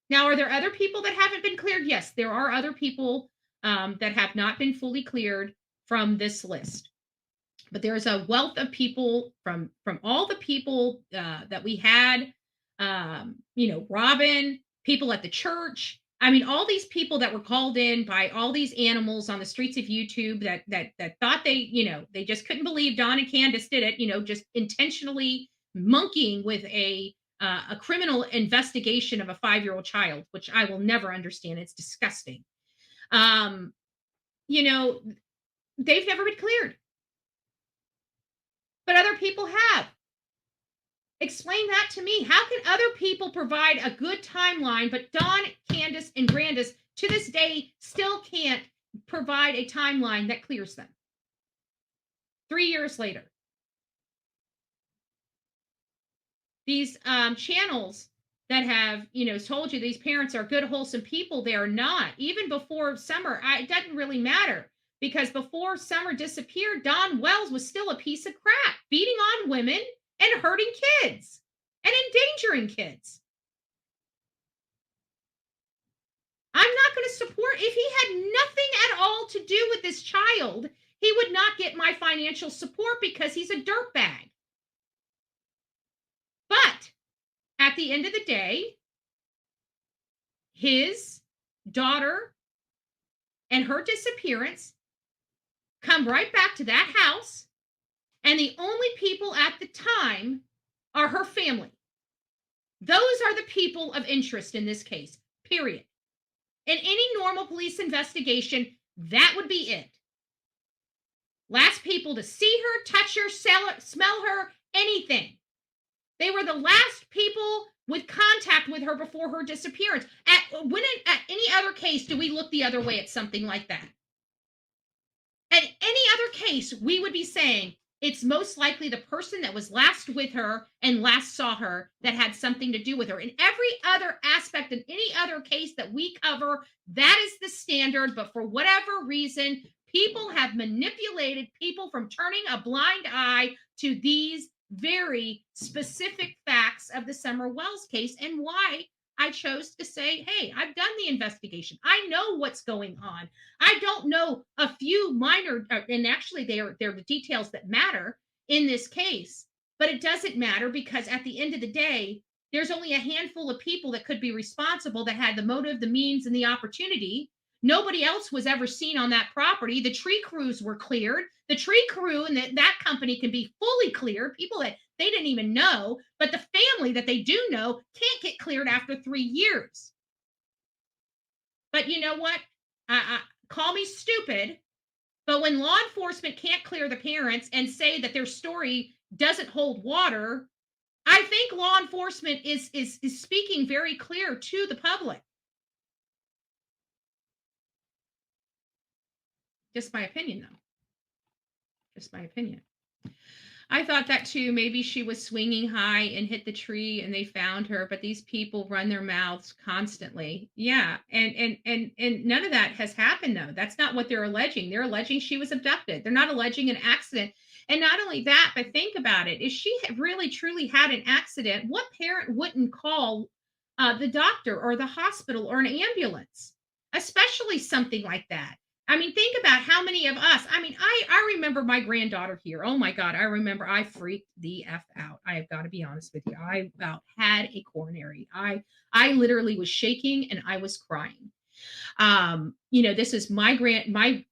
Now, are there other people that haven't been cleared? Yes, there are other people that have not been fully cleared from this list. But there's a wealth of people from all the people that we had, Robin, people at the church. I mean, all these people that were called in by all these animals on the streets of YouTube that thought they just couldn't believe Don and Candace did it, just intentionally monkeying with a criminal investigation of a 5-year-old child, which I will never understand. It's disgusting. You know, they've never been cleared, but other people have. Explain that to me. How can other people provide a good timeline, but Don, Candace, and Grandis to this day still can't provide a timeline that clears them? 3 years later. These channels that have, told you these parents are good, wholesome people, they are not. Even before Summer, it doesn't really matter, because before Summer disappeared, Don Wells was still a piece of crap, beating on women and hurting kids and endangering kids. I'm not going to support, if he had nothing at all to do with this child, he would not get my financial support because he's a dirtbag. But at the end of the day, his daughter and her disappearance come right back to that house, and the only people at the time are her family. Those are the people of interest in this case, period. In any normal police investigation, that would be it. Last people to see her, touch her, smell her, anything. They were the last people with contact with her before her disappearance. At any other case do we look the other way at something like that? At any other case, we would be saying it's most likely the person that was last with her and last saw her that had something to do with her. In every other aspect, in any other case that we cover, that is the standard. But for whatever reason, people have manipulated people from turning a blind eye to these very specific facts of the Summer Wells case, and why I chose to say, hey, I've done the investigation. I know what's going on. I don't know a few minor, and actually they're the details that matter in this case, but it doesn't matter, because at the end of the day, there's only a handful of people that could be responsible, that had the motive, the means, and the opportunity. Nobody else was ever seen on that property. The tree crews were cleared. The tree crew and that company can be fully cleared. People that they didn't even know, but the family that they do know can't get cleared after 3 years. But you know what? I call me stupid, but when law enforcement can't clear the parents and say that their story doesn't hold water, I think law enforcement is speaking very clear to the public. Just my opinion, though. Just my opinion. I thought that too. Maybe she was swinging high and hit the tree and they found her, but these people run their mouths constantly. Yeah. And none of that has happened, though. That's not what they're alleging. They're alleging she was abducted. They're not alleging an accident. And not only that, but think about it. If she had really truly had an accident, what parent wouldn't call the doctor or the hospital or an ambulance, especially something like that? I mean, think about how many of us, I mean, I remember my granddaughter here. Oh my God. I remember I freaked the F out. I have got to be honest with you. I about had a coronary. I literally was shaking and I was crying. This is my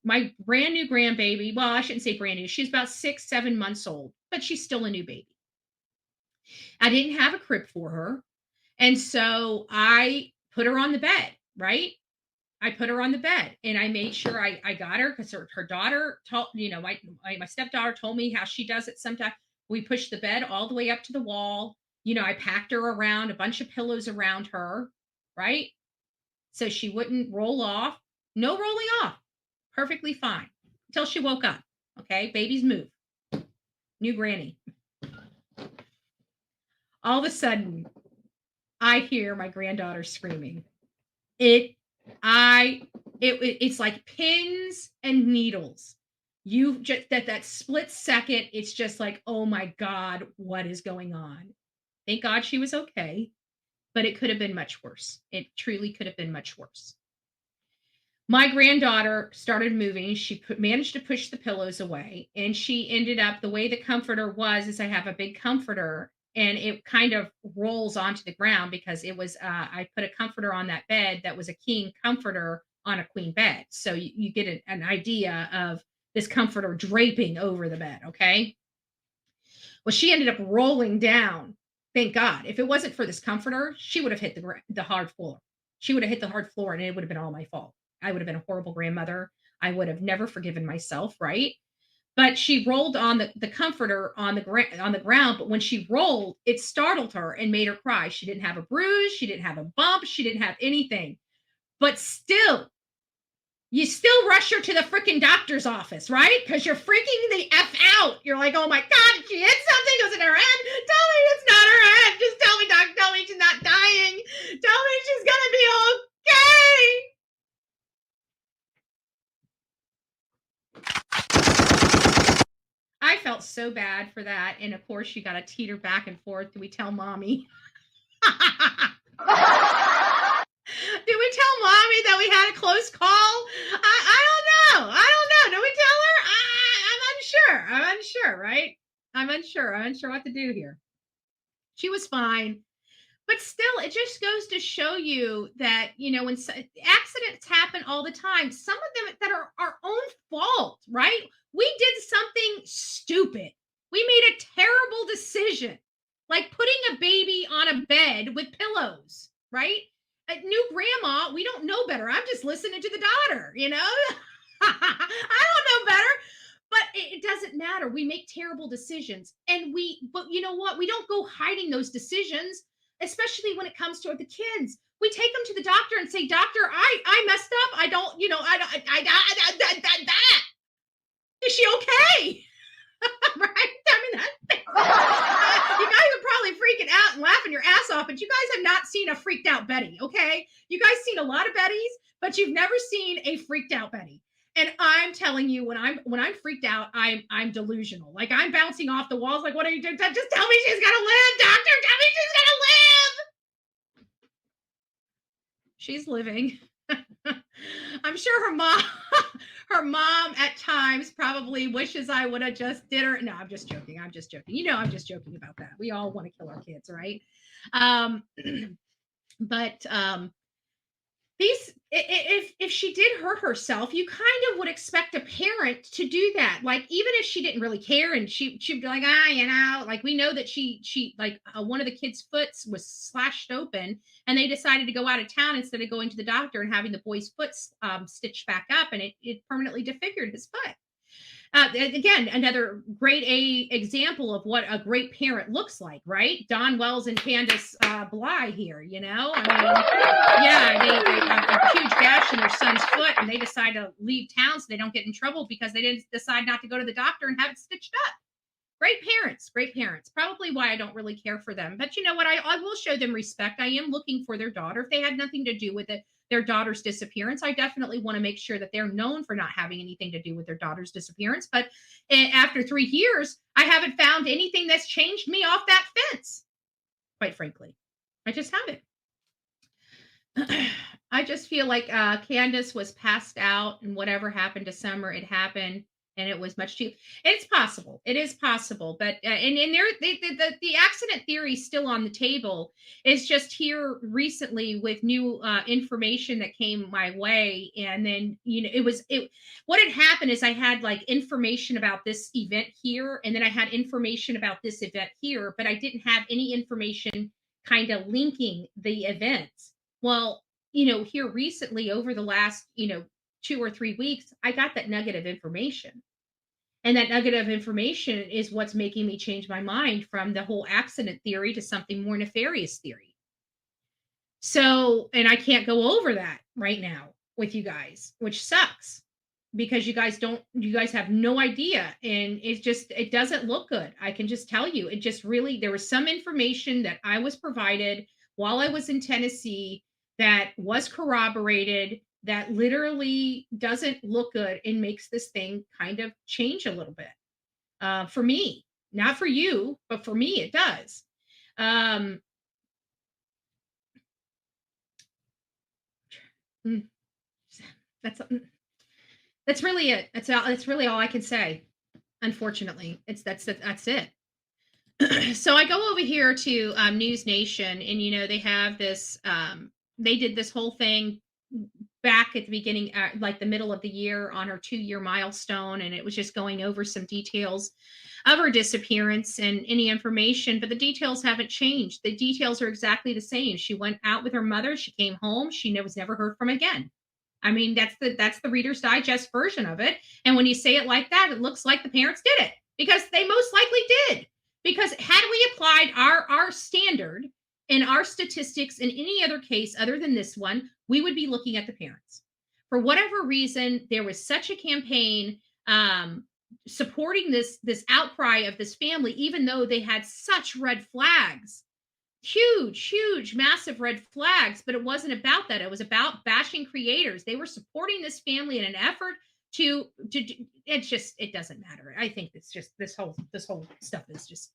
my brand new grandbaby. Well, I shouldn't say brand new. She's about 6-7 months old, but she's still a new baby. I didn't have a crib for her. And so I put her on the bed, right? I put her on the bed and I made sure I got her, because her daughter told, my stepdaughter told me how she does it sometimes. We push the bed all the way up to the wall. I packed her around, a bunch of pillows around her, right? So she wouldn't roll off. No rolling off. Perfectly fine. Until she woke up. Okay. Babies move. New granny. All of a sudden, I hear my granddaughter screaming. It's like pins and needles. You just that split second, it's just like, oh my God, what is going on? Thank God she was okay, but it could have been much worse. It truly could have been much worse. My granddaughter started moving. She managed to push the pillows away, and she ended up, the way the comforter was, is I have a big comforter, and it kind of rolls onto the ground because it was, I put a comforter on that bed that was a king comforter on a queen bed. So you get an idea of this comforter draping over the bed, okay? Well, she ended up rolling down. Thank God. If it wasn't for this comforter, she would have hit the hard floor. She would have hit the hard floor, and it would have been all my fault. I would have been a horrible grandmother. I would have never forgiven myself, right? But she rolled on the comforter on the ground. But when she rolled, it startled her and made her cry. She didn't have a bruise. She didn't have a bump. She didn't have anything. But still, you still rush her to the freaking doctor's office, right? Because you're freaking the F out. You're like, oh my God, she hit something. Was it her head? Tell me it's not her head. Just tell me, doc. Tell me she's not dying. Tell me she's going to be okay. I felt so bad for that. And of course, you got to teeter back and forth. Do we tell mommy? Did we tell mommy that we had a close call? I don't know. Do we tell her? I'm unsure, right? I'm unsure what to do here. She was fine. But still, it just goes to show you that, when accidents happen all the time, some of them that are our own fault, right? We did something stupid. We made a terrible decision, like putting a baby on a bed with pillows, right? A new grandma, we don't know better. I'm just listening to the daughter, I don't know better. But it doesn't matter. We make terrible decisions. But you know what? We don't go hiding those decisions, especially when it comes to the kids. We take them to the doctor and say, doctor, I messed up. I don't, is she okay? Right? I mean, you guys are probably freaking out and laughing your ass off, but you guys have not seen a freaked out Betty, okay? You guys seen a lot of Bettys, but you've never seen a freaked out Betty. And I'm telling you, when I'm freaked out, I'm delusional. Like, I'm bouncing off the walls. Like, what are you doing? Just tell me she's gonna live, doctor. Tell me she's gonna live. She's living. I'm sure her mom at times probably wishes I would have just did her. No, I'm just joking. I'm just joking about that. We all want to kill our kids, right? But if she did hurt herself, you kind of would expect a parent to do that. Like, even if she didn't really care, and she'd be like, like, we know that she like one of the kids' foot was slashed open, and they decided to go out of town instead of going to the doctor and having the boy's foot stitched back up, and it permanently disfigured his foot. Again, another great example of what a great parent looks like, right? Don Wells and Candus Bly here, I mean, yeah, they a huge gash in their son's foot, and they decide to leave town so they don't get in trouble because they didn't decide not to go to the doctor and have it stitched up. Great parents. Probably why I don't really care for them. But you know what? I will show them respect. I am looking for their daughter. If they had nothing to do with it, their daughter's disappearance, I definitely want to make sure that they're known for not having anything to do with their daughter's disappearance. But after 3 years, I haven't found anything that's changed me off that fence. Quite frankly, I just haven't. I just feel like Candus was passed out, and whatever happened to Summer, it happened. And it was much too. It's possible. It is possible, but and there, the accident theory is still on the table. It's just here recently with new information that came my way, and then what had happened is I had like information about this event here, and then I had information about this event here, but I didn't have any information kind of linking the events. Well, here recently over the last 2 or 3 weeks, I got that nugget of information. And that nugget of information is what's making me change my mind from the whole accident theory to something more nefarious theory. So, and I can't go over that right now with you guys, which sucks because you guys have no idea. And it doesn't look good. I can just tell you, there was some information that I was provided while I was in Tennessee that was corroborated, that literally doesn't look good and makes this thing kind of change a little bit. For me, not for you, but for me, it does. Um, mm, that's that's really it. That's really all I can say. Unfortunately, that's it. So I go over here to News Nation, and they have this. They did this whole thing back at the beginning, like the middle of the year, on her 2-year milestone, and it was just going over some details of her disappearance and any information, but the details haven't changed. The details are exactly the same. She went out with her mother. She came home. She was never heard from again. I mean, that's the Reader's Digest version of it. And when you say it like that, it looks like the parents did it, because they most likely did. Because had we applied our standard and our statistics in any other case other than this one, we would be looking at the parents. For whatever reason, there was such a campaign supporting this outcry of this family, even though they had such red flags. Huge, massive red flags, but it wasn't about that. It was about bashing creators. They were supporting this family in an effort to it doesn't matter. I think it's just this whole stuff is just,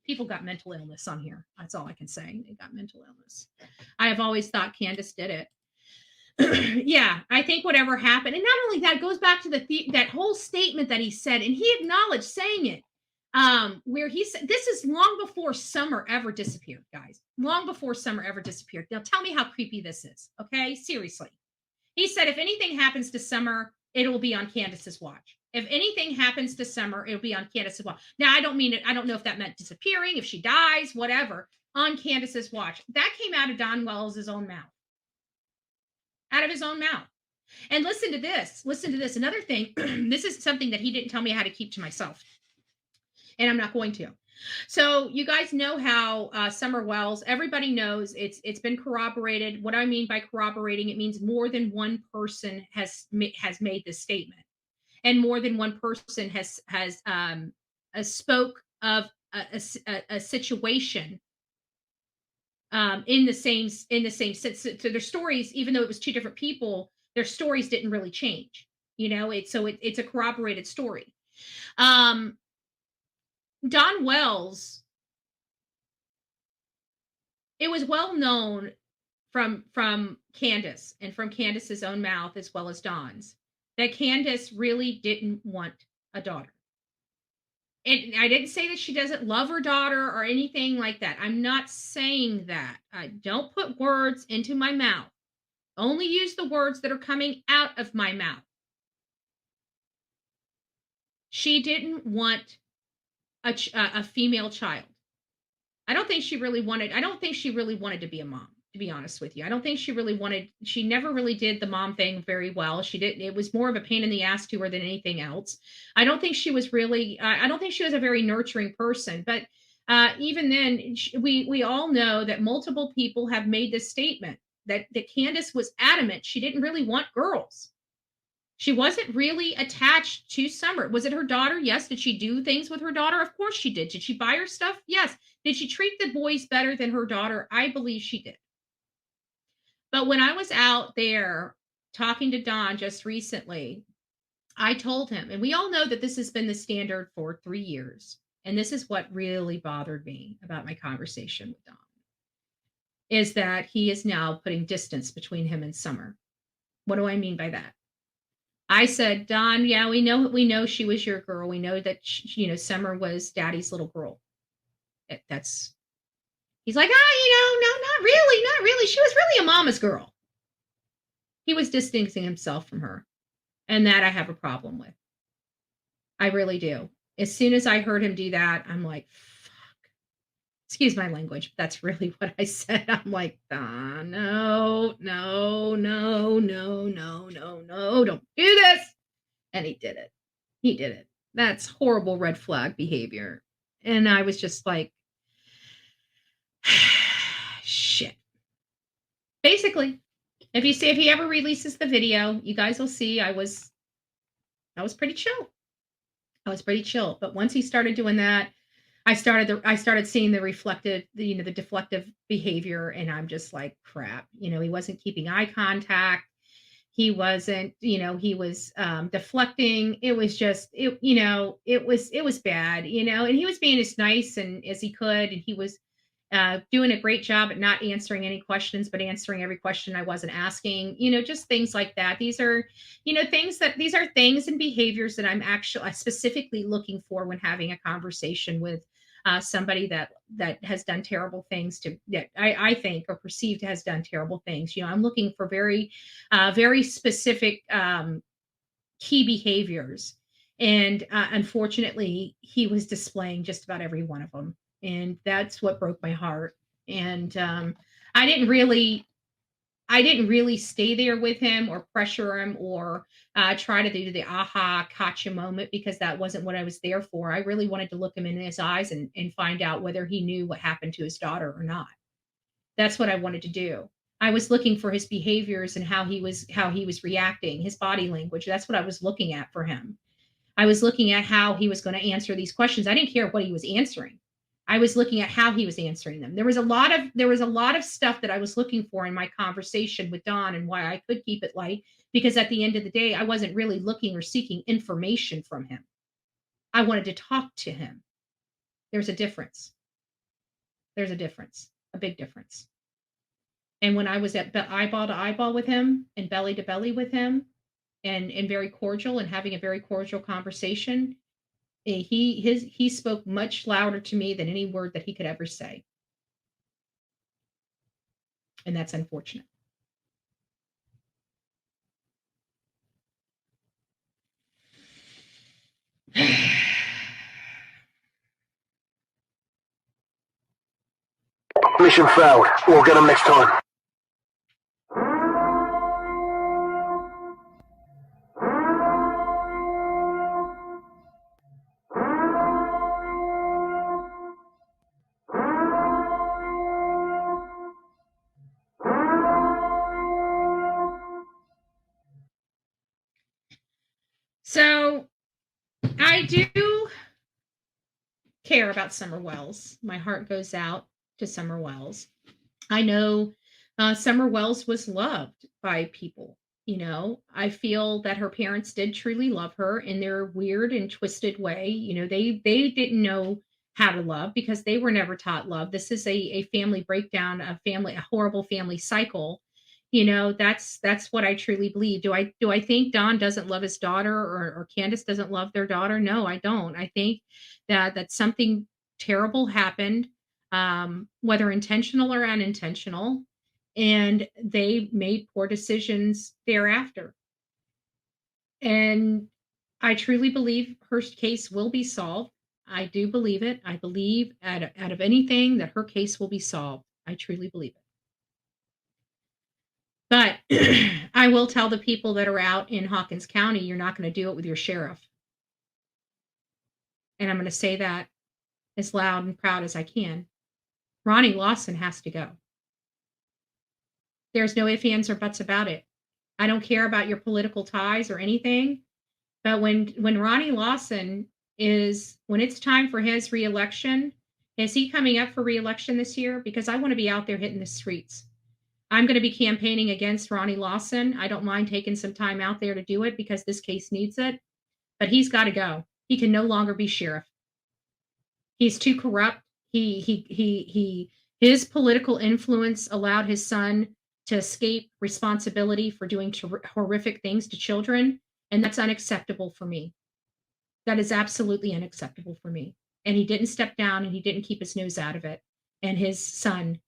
people got mental illness on here. That's all I can say. They got mental illness. I have always thought Candus did it. Yeah, I think whatever happened, and not only that, it goes back to that whole statement that he said, and he acknowledged saying it. Where he said, this is long before Summer ever disappeared, guys. Long before Summer ever disappeared. Now tell me how creepy this is, okay? Seriously. He said, if anything happens to Summer, it will be on Candus's watch. If anything happens to Summer, it'll be on Candus's watch. Now, I don't mean it. I don't know if that meant disappearing, if she dies, whatever, on Candus's watch. That came out of Don Wells' own mouth. Out of his own mouth. And listen to this. Another thing, this is something that he didn't tell me how to keep to myself, and I'm not going to. So you guys know how Summer Wells, everybody knows it's been corroborated. What I mean by corroborating, it means more than one person has made this statement, and more than one person has spoke of a situation in the same sense. So their stories, even though it was two different people, their stories didn't really change. It's a corroborated story. Don Wells, it was well known from Candus and from Candus's own mouth, as well as Don's, that Candus really didn't want a daughter. And I didn't say that she doesn't love her daughter or anything like that. I'm not saying that. I don't put words into my mouth. Only use the words that are coming out of my mouth. She didn't want a female child. I don't think she really wanted to be a mom, to be honest with you. I don't think she never really did the mom thing very well. It was more of a pain in the ass to her than anything else. I don't think she was a very nurturing person, but even then, we all know that multiple people have made this statement that Candus was adamant she didn't really want girls. She wasn't really attached to Summer. Was it her daughter? Yes. Did she do things with her daughter? Of course she did. Did she buy her stuff? Yes. Did she treat the boys better than her daughter? I believe she did. But when I was out there talking to Don just recently, I told him, and we all know that this has been the standard for 3 years. And this is what really bothered me about my conversation with Don, is that he is now putting distance between him and Summer. What do I mean by that? I said, Don, yeah, we know she was your girl. We know that Summer was Daddy's little girl. He's like, no, not really. She was really a mama's girl. He was distancing himself from her, and that I have a problem with. I really do. As soon as I heard him do that, I'm like, fuck. Excuse my language, but that's really what I said. I'm like, no, don't do this. And he did it. That's horrible red flag behavior. And I was just like, shit. Basically, if he ever releases the video, you guys will see I was pretty chill. But once he started doing that, I started seeing the reflective, the deflective behavior, and I'm just like, crap. He wasn't keeping eye contact. He wasn't, he was deflecting. It was just, it was bad, and he was being as nice and as he could, and he was doing a great job at not answering any questions, but answering every question I wasn't asking, just things like that. These are things and behaviors that I'm actually specifically looking for when having a conversation with somebody that has done terrible things that I think or perceived has done terrible things. I'm looking for very specific key behaviors. And unfortunately, he was displaying just about every one of them. And that's what broke my heart. And I didn't really I didn't really stay there with him or pressure him or try to do the aha gotcha moment, because that wasn't what I was there for. I really wanted to look him in his eyes and find out whether he knew what happened to his daughter or not. That's what I wanted to do. I was looking for his behaviors and how he was reacting, his body language. That's what I was looking at for him. I was looking at how he was going to answer these questions. I didn't care what he was answering. I was looking at how he was answering them. There was a lot of stuff that I was looking for in my conversation with Don, and why I could keep it light, because at the end of the day, I wasn't really looking or seeking information from him. I wanted to talk to him. There's a difference. There's a difference, a big difference. And when I was at eyeball to eyeball with him and belly to belly with him, and very cordial and having a very cordial conversation, he spoke much louder to me than any word that he could ever say. And that's unfortunate. Mission failed. We'll get them next time. So I do care about Summer Wells. My heart goes out to Summer Wells. I know Summer Wells was loved by people. I feel that her parents did truly love her in their weird and twisted way. They didn't know how to love because they were never taught love. This is a family breakdown, a horrible family cycle. That's what I truly believe. Do I think Don doesn't love his daughter, or Candus doesn't love their daughter? No, I don't. I think that something terrible happened, whether intentional or unintentional, and they made poor decisions thereafter. And I truly believe her case will be solved. I do believe it. I believe out of anything that her case will be solved. I truly believe it. But I will tell the people that are out in Hawkins County, you're not going to do it with your sheriff. And I'm going to say that as loud and proud as I can. Ronnie Lawson has to go. There's no ifs, ands, or buts about it. I don't care about your political ties or anything. But when Ronnie Lawson when it's time for his reelection, is he coming up for reelection this year? Because I want to be out there hitting the streets. I'm going to be campaigning against Ronnie Lawson. I don't mind taking some time out there to do it because this case needs it. But he's got to go. He can no longer be sheriff. He's too corrupt. His political influence allowed his son to escape responsibility for doing horrific things to children, and that's unacceptable for me. That is absolutely unacceptable for me. And he didn't step down, and he didn't keep his nose out of it. And his son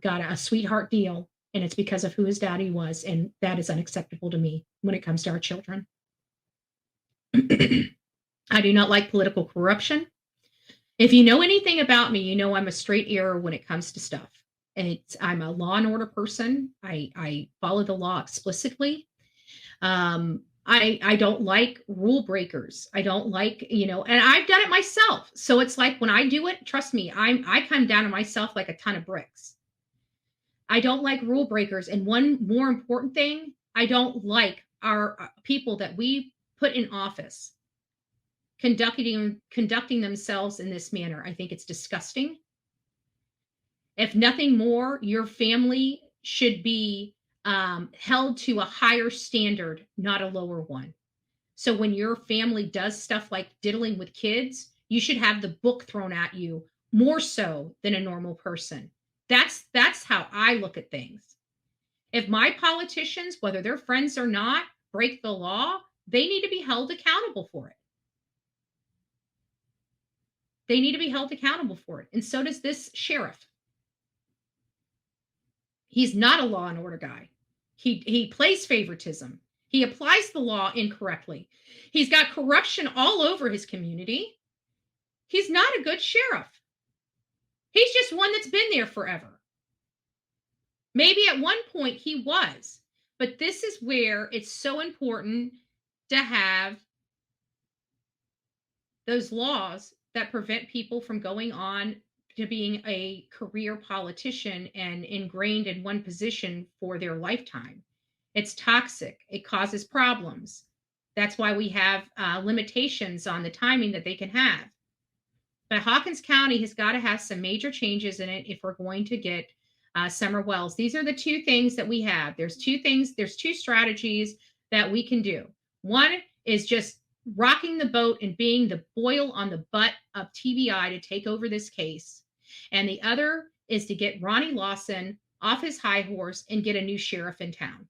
got a sweetheart deal, and it's because of who his daddy was, and that is unacceptable to me when it comes to our children. I do not like political corruption. If you know anything about me, you know I'm a straight arrow when it comes to stuff. I'm a law and order person. I follow the law explicitly. I don't like rule breakers. I don't like, and I've done it myself. So it's like when I do it, trust me, I come down on myself like a ton of bricks. I don't like rule breakers. And one more important thing, I don't like our people that we put in office conducting themselves in this manner. I think it's disgusting. If nothing more, your family should be held to a higher standard, not a lower one. So when your family does stuff like diddling with kids, you should have the book thrown at you more so than a normal person. That's how I look at things. If my politicians, whether they're friends or not, break the law, they need to be held accountable for it. They need to be held accountable for it. And so does this sheriff. He's not a law and order guy. He plays favoritism. He applies the law incorrectly. He's got corruption all over his community. He's not a good sheriff. He's just one that's been there forever. Maybe at one point he was, but this is where it's so important to have those laws that prevent people from going on to being a career politician and ingrained in one position for their lifetime. It's toxic. It causes problems. That's why we have limitations on the timing that they can have. But Hawkins County has got to have some major changes in it if we're going to get summer wells. These are the two things that we have. There's two strategies that we can do. One is just rocking the boat and being the boil on the butt of TBI to take over this case. And the other is to get Ronnie Lawson off his high horse and get a new sheriff in town.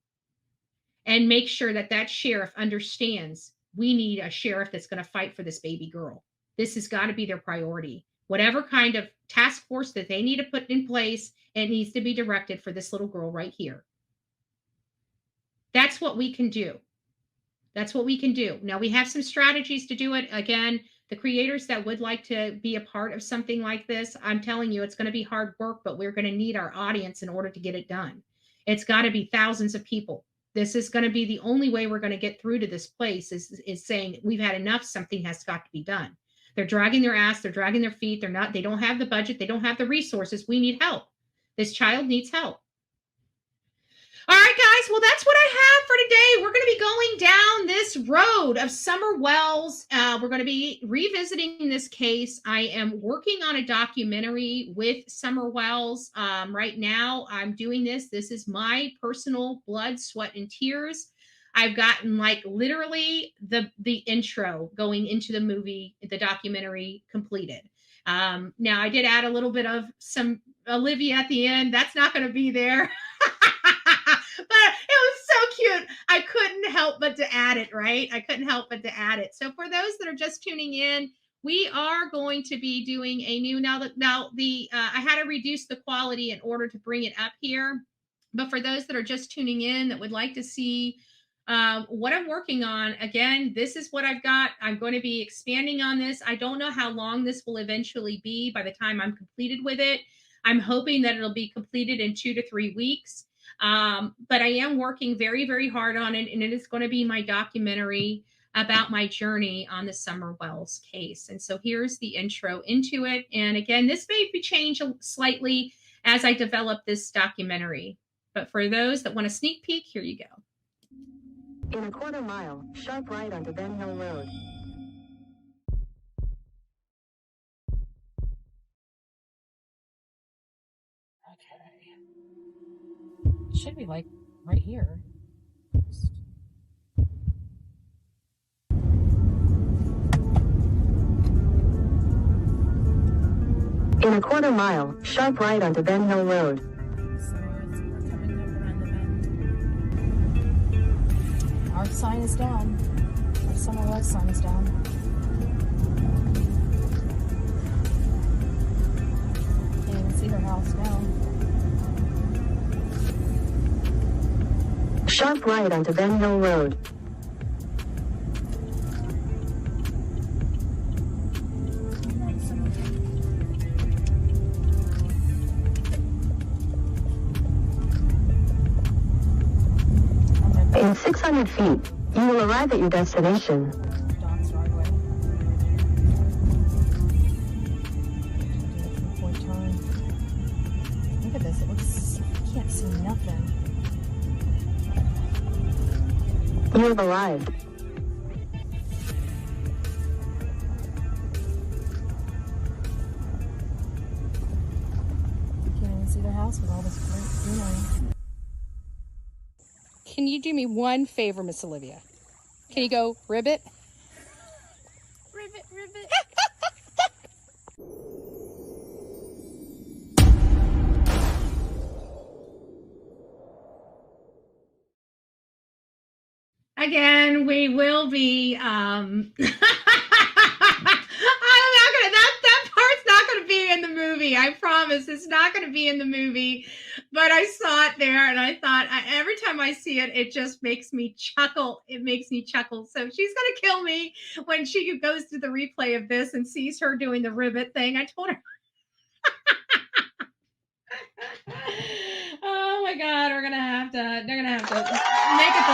And make sure that that sheriff understands we need a sheriff that's going to fight for this baby girl. This has got to be their priority. Whatever kind of task force that they need to put in place, it needs to be directed for this little girl right here. That's what we can do. That's what we can do. Now, we have some strategies to do it. Again, the creators that would like to be a part of something like this, I'm telling you, it's going to be hard work, but we're going to need our audience in order to get it done. It's got to be thousands of people. This is going to be the only way we're going to get through to this place is saying we've had enough. Something has got to be done. They're dragging their ass. They're dragging their feet. They don't have the budget. They don't have the resources. We need help. This child needs help. All right, guys. Well, that's what I have for today. We're going to be going down this road of summer wells. We're going to be revisiting this case. I am working on a documentary with summer wells. Right now, I'm doing this. This is my personal blood, sweat, and tears. I've gotten like literally the intro going into the movie, the documentary completed. Now, I did add a little bit of some Olivia at the end. That's not going to be there. But it was so cute. I couldn't help but to add it, right? I couldn't help but to add it. So for those that are just tuning in, we are going to be doing a new, I had to reduce the quality in order to bring it up here. But for those that are just tuning in that would like to see what I'm working on, again, this is what I've got. I'm going to be expanding on this. I don't know how long this will eventually be by the time I'm completed with it. I'm hoping that it'll be completed in 2 to 3 weeks. But I am working very, very hard on it, and it is going to be my documentary about my journey on the Summer Wells case. And so here's the intro into it. And again, this may be changed slightly as I develop this documentary. But for those that want a sneak peek, here you go. In a quarter mile, sharp right onto Ben Hill Road. Should be like right here. In a quarter mile, sharp right onto Ben Hill Road. So we're coming up around the bend. Our sign is down. Our Summer Wells sign is down. Can't even see her house now. Sharp right onto Ben Hill Road. In 600 feet, you will arrive at your destination. Don's driveway. Look at this. It looks, I can't see nothing. You have arrived. you do me one favor, Miss Olivia? Can you go ribbit? Ribbit, ribbit. Again, we will be I'm not gonna that part's not gonna be in the movie. I promise it's not gonna be in the movie. But I saw it there and I thought every time I see it, it just makes me chuckle. It makes me chuckle. So she's gonna kill me when she goes to the replay of this and sees her doing the ribbit thing. I told her. Oh my God, they're gonna have to make it the